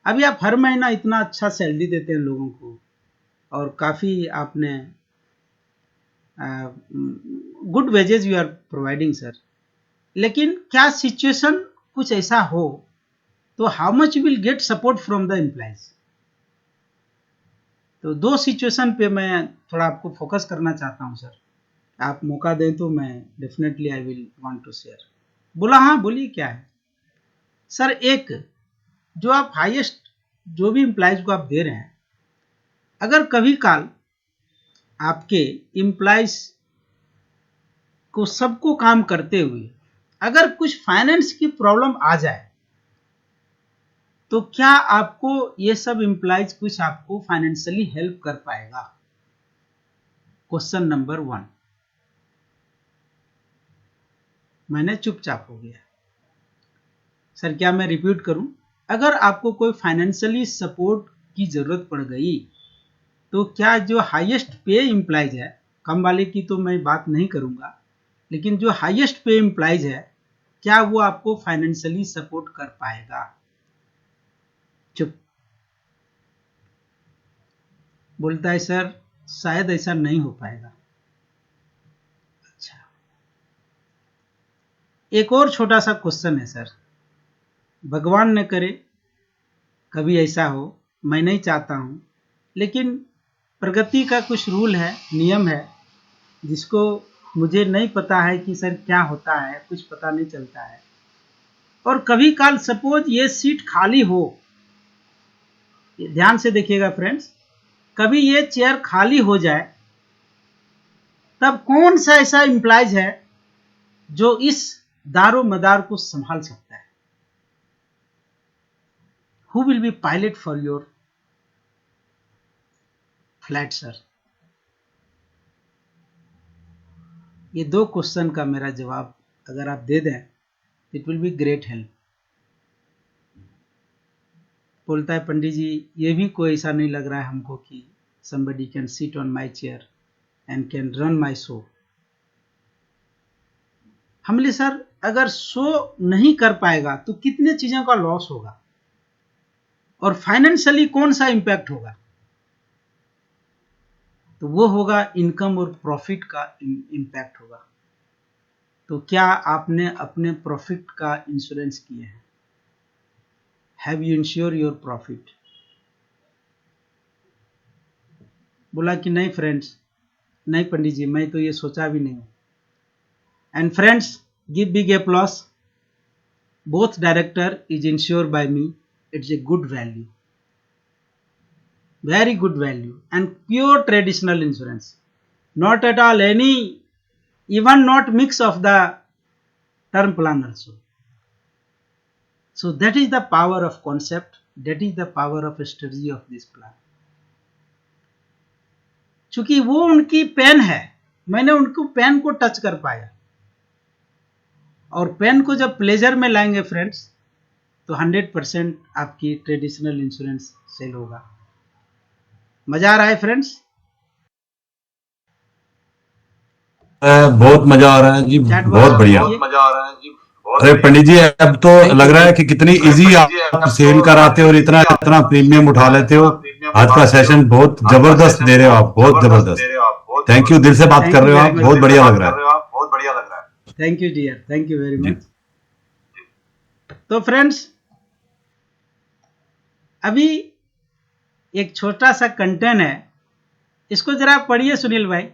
अभी आप हर महीना इतना अच्छा सैलरी देते हैं लोगों को, और काफ़ी आपने good wages you are providing sir, लेकिन क्या सिचुएशन कुछ ऐसा हो तो how much will get support from the employees? तो 2 सिचुएशन पे मैं थोड़ा आपको फोकस करना चाहता हूं सर। आप मौका दें तो मैं definitely I will want to share. बोला हाँ, बोलिए क्या है? सर एक, जो आप हाईएस्ट जो भी एम्प्लॉयज को आप दे रहे हैं, अगर कभी काल आपके एम्प्लॉयज को सबको काम करते हुए अगर कुछ फाइनेंस की प्रॉब्लम आ जाए तो क्या आपको ये सब एम्प्लॉइज कुछ आपको फाइनेंशियली हेल्प कर पाएगा? Question number 1। मैंने चुपचाप हो गया। सर क्या मैं रिपीट करूं? अगर आपको कोई फाइनेंशियली सपोर्ट की जरूरत पड़ गई तो क्या जो हाईएस्ट पे एम्प्लॉइज है, कम वाले की तो मैं बात नहीं करूंगा, लेकिन जो हाईएस्ट पे एम्प्लॉइज है, क्या वो आपको फाइनेंशियली सपोर्ट कर पाएगा? चुप। बोलता है सर शायद ऐसा नहीं हो पाएगा। अच्छा, एक और छोटा सा क्वेश्चन है सर। भगवान न करे कभी ऐसा हो, मैं नहीं चाहता हूं, लेकिन प्रगति का कुछ रूल है, नियम है, जिसको मुझे नहीं पता है कि सर क्या होता है, कुछ पता नहीं चलता है। और कभी काल सपोज ये सीट खाली हो, ध्यान से देखिएगा फ्रेंड्स, कभी ये चेयर खाली हो जाए, तब कौन सा ऐसा एम्प्लॉइज है जो इस दारो मदार को संभाल सकता है? Who will be pilot for your flat sir? ये 2 क्वेश्चन का मेरा जवाब अगर आप दे दें, it will be great help. बोलता है पंडित जी ये भी कोई ऐसा नहीं लग रहा है हमको कि somebody can sit on my chair and can run my show। हमले सर अगर शो नहीं कर पाएगा तो कितने चीजों का लॉस होगा और फाइनेंशियली कौन सा इंपैक्ट होगा? तो वो होगा इनकम और प्रॉफिट का इंपैक्ट होगा। तो क्या आपने अपने प्रॉफिट का इंश्योरेंस किए हैं? Have you ensure your profit? बोला कि नहीं फ्रेंड्स, नहीं पंडित जी मैं तो ये सोचा भी नहीं हूं। And friends give big applause, both director is insured by me। It's a good value, very good value, and pure traditional insurance, not at all any, even not mix of the term plan also। So that is the power of concept, that is the power of strategy of this plan। चूंकि वो उनकी pen है, मैंने उनको pen को touch कर पाया, और पेन को जब प्लेजर में लाएंगे फ्रेंड्स तो 100% आपकी ट्रेडिशनल इंश्योरेंस सेल होगा। मजा आ रहा है फ्रेंड्स? बहुत मजा आ रहा है जी, बहुत बढ़िया। अरे पंडित जी अब तो लग रहा है कि कितनी इजी आप सेल कराते हो और इतना इतना प्रीमियम उठा लेते हो। आज का सेशन बहुत जबरदस्त दे रहे हो आप, बहुत जबरदस्त। थैंक यू, दिल से बात कर रहे हो आप, बहुत बढ़िया लग रहा है। Thank you dear, thank you very much. तो फ्रेंड्स अभी एक छोटा सा कंटेंट है, इसको जरा पढ़िए सुनील भाई।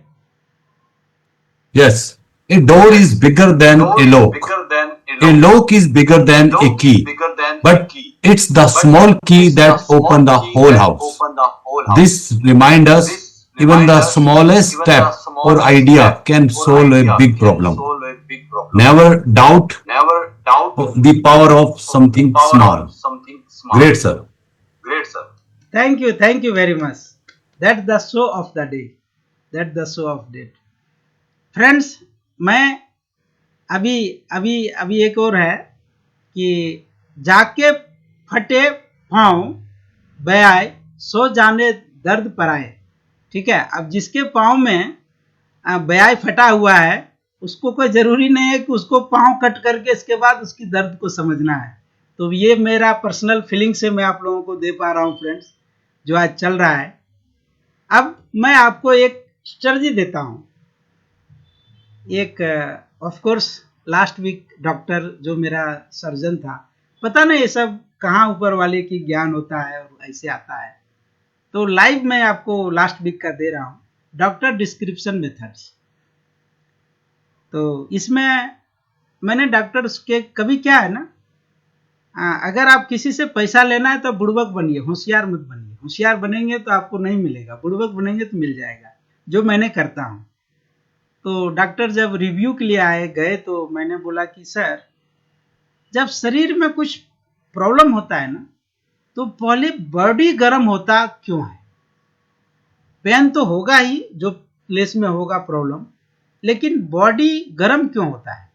Yes, a door is bigger than a lock. A lock is bigger than a key, but it's the small key that open the whole house. This reminds us even the smallest step or idea can solve a big problem. Never doubt the power of something small. Great, sir. Thank you very much. That the show off the day, that the show off day. Friends मैं अभी अभी अभी एक और है कि जाके फटे पाँव बयाए सो जाने दर्द पराए। ठीक है, अब जिसके पाँव में बयाए फटा हुआ है उसको कोई जरूरी नहीं है कि उसको पाँव कट करके इसके बाद उसकी दर्द को समझना है। तो ये मेरा पर्सनल फीलिंग से मैं आप लोगों को दे पा रहा हूँ फ्रेंड्स, जो आज चल रहा है। अब मैं आपको एक स्ट्रेटजी देता हूँ। एक of course last week doctor जो मेरा सर्जन था, पता नहीं ये सब कहाँ ऊपर वाले की ज्ञान होता है और ऐसे आता है, तो लाइव मैं आपको लास्ट वीक का दे रहा हूँ, डॉक्टर डिस्क्रिप्शन मेथड्स। तो इसमें मैंने डॉक्टर्स के कभी क्या है ना, अगर आप किसी से पैसा लेना है तो बुड़बक बनिए, होशियार मत बनिए। होशियार बनेंगे तो आपको नहीं मिलेगा, बुड़बक बनेंगे तो मिल जाएगा, जो मैंने करता हूँ। तो डॉक्टर जब रिव्यू के लिए आए गए तो मैंने बोला कि सर, जब शरीर में कुछ प्रॉब्लम होता है ना, तो पहले बॉडी गर्म होता क्यों है? पेन तो होगा ही जो प्लेस में होगा प्रॉब्लम, लेकिन बॉडी गर्म क्यों होता है?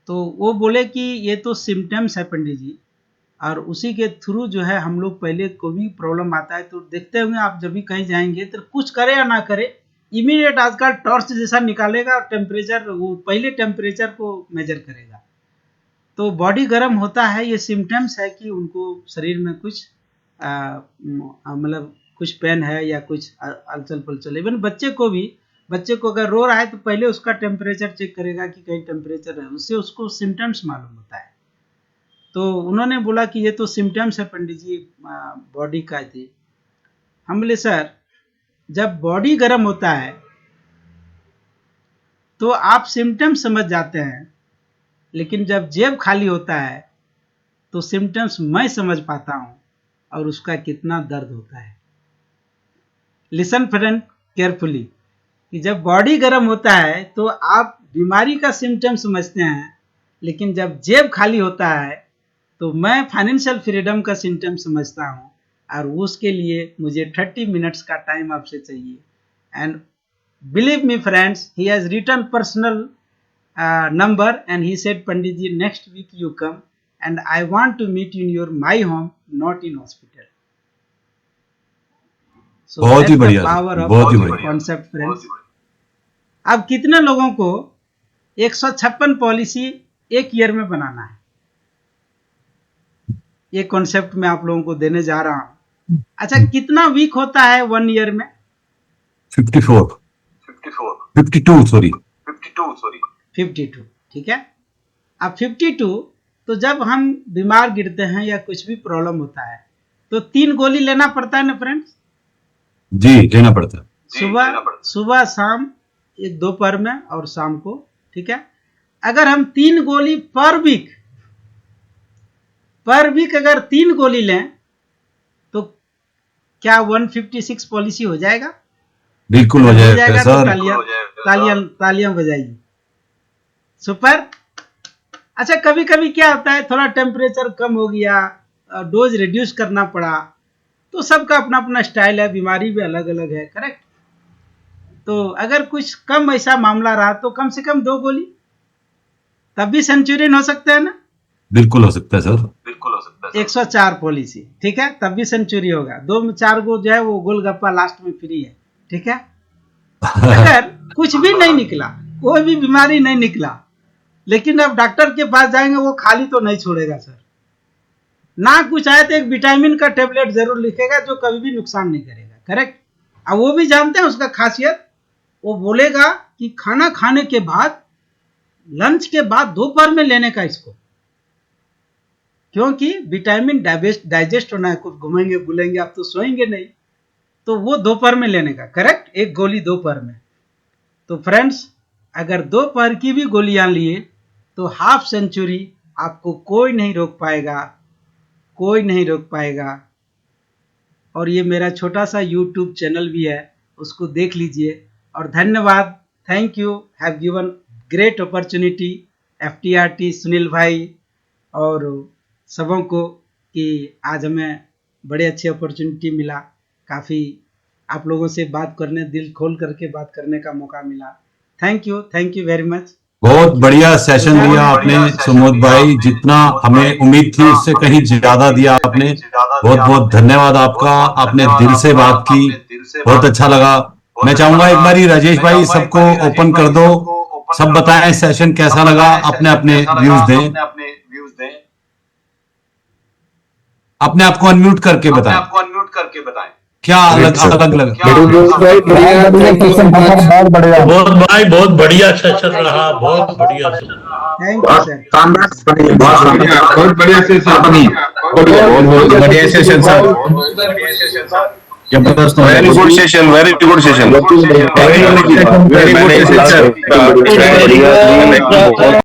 तो वो बोले कि ये तो सिम्टम्स है पंडित जी, और उसी के थ्रू जो है हम लोग पहले कोई भी प्रॉब्लम आता है तो देखते होंगे आप, जब भी कहीं जाएंगे तो कुछ करे या ना करे, इमीडिएट आजकल टॉर्च जैसा निकालेगा और टेम्परेचर, वो पहले टेम्परेचर को मेजर करेगा। तो बॉडी गर्म होता है, ये सिम्टम्स है कि उनको शरीर में कुछ मतलब कुछ पेन है या कुछ अलचल पलचल। इवन बच्चे को अगर रो रहा है तो पहले उसका टेम्परेचर चेक करेगा कि कहीं टेम्परेचर है, उससे उसको सिम्टम्स मालूम होता है। तो उन्होंने बोला कि ये तो सिम्टम्स है पंडित जी बॉडी का थी। हम बोले सर, जब बॉडी गर्म होता है तो आप सिम्टम्स समझ जाते हैं, लेकिन जब जेब खाली होता है तो सिम्टम्स मैं समझ पाता हूं और उसका कितना दर्द होता है। लिसन फ्रेंड केयरफुली, कि जब बॉडी गर्म होता है तो आप बीमारी का सिम्टम समझते हैं, लेकिन जब जेब खाली होता है तो मैं फाइनेंशियल फ्रीडम का सिम्टम समझता हूं, और उसके लिए मुझे 30 मिनट्स का टाइम आपसे चाहिए। And believe me friends, he has written personal number and he said, Pandit ji, next week you come and I want to meet you in your my home, not in hospital. So बहुत ही that's बढ़िया, the power of बहुत ही बढ़िया concept friends। अब कितने लोगों को 156 policy एक year में बनाना है, ये कॉन्सेप्ट मैं आप लोगों को देने जा रहा हूं। अच्छा, कितना वीक होता है 1 ईयर में? 52, ठीक है। अब 52, तो जब हम बीमार गिरते हैं या कुछ भी प्रॉब्लम होता है तो 3 गोली लेना पड़ता है ना फ्रेंड्स? जी, लेना पड़ता है। सुबह शाम, एक दोपहर में और शाम को, ठीक है। अगर हम 3 गोली पर वीक अगर 3 गोली लें तो क्या 156 पॉलिसी हो जाएगा? बिल्कुल हो जाएगा सर। तालियां बजाइए, सुपर। अच्छा, कभी कभी क्या होता है, थोड़ा टेम्परेचर कम हो गया, डोज रिड्यूस करना पड़ा, तो सबका अपना अपना स्टाइल है, बीमारी भी अलग अलग है, करेक्ट। तो अगर कुछ कम ऐसा मामला रहा तो कम से कम 2 गोली, तब भी सेंचुरियन हो सकता है ना? बिल्कुल हो सकता है सर। 104 पॉलिसी, ठीक है, तब भी सेंचुरी होगा। 2-4 गो जो है वो गोलगप्पा लास्ट में फ्री है, ठीक है। अगर कुछ भी नहीं निकला, कोई भी बीमारी नहीं निकला, लेकिन अब डॉक्टर के पास जाएंगे, वो खाली तो नहीं छोड़ेगा सर। ना कुछ आए तो एक विटामिन का टेबलेट जरूर लिखेगा जो कभी भी नुकसान नहीं करेगा, करेक्ट। अब वो भी जानते हैं उसका खासियत, वो बोलेगा कि खाना खाने के बाद, लंच के बाद दोपहर में लेने का इसको, क्योंकि विटामिन डाइजेस्ट होना है। कुछ घूमेंगे बुलेंगे, आप तो सोएंगे नहीं, तो वो दोपहर में लेने का, करेक्ट, 1 गोली दोपहर में। तो फ्रेंड्स, अगर दोपहर की भी गोलियां लिए तो हाफ सेंचुरी आपको कोई नहीं रोक पाएगा। और ये मेरा छोटा सा यूट्यूब चैनल भी है, उसको देख लीजिए। और धन्यवाद, thank you, have given great opportunity FTRT Sunil भाई और सबों को, कि आज हमें बड़े अच्छे अपॉर्चुनिटी मिला, काफ़ी आप लोगों से बात करने, दिल खोल करके बात करने का मौका मिला। Thank you very much. बहुत बढ़िया सेशन दिया आपने सुमोद भाई, जितना हमें उम्मीद थी उससे कहीं ज्यादा दिया आपने। बहुत बहुत धन्यवाद आपका, आपने दिल से बात की, बहुत अच्छा लगा। मैं चाहूंगा एक बार राजेश भाई सबको ओपन कर दो, सब बताएं सेशन कैसा लगा, अपने अपने व्यूज दें, अपने आप को अनम्यूट करके बताएं क्या अलग लगा। बहुत बढ़िया सेशन रहा, बहुत बढ़िया। थैंक यू सर, बहुत बढ़िया सेशन सर, जबरदस्त, very good session, very good session sir.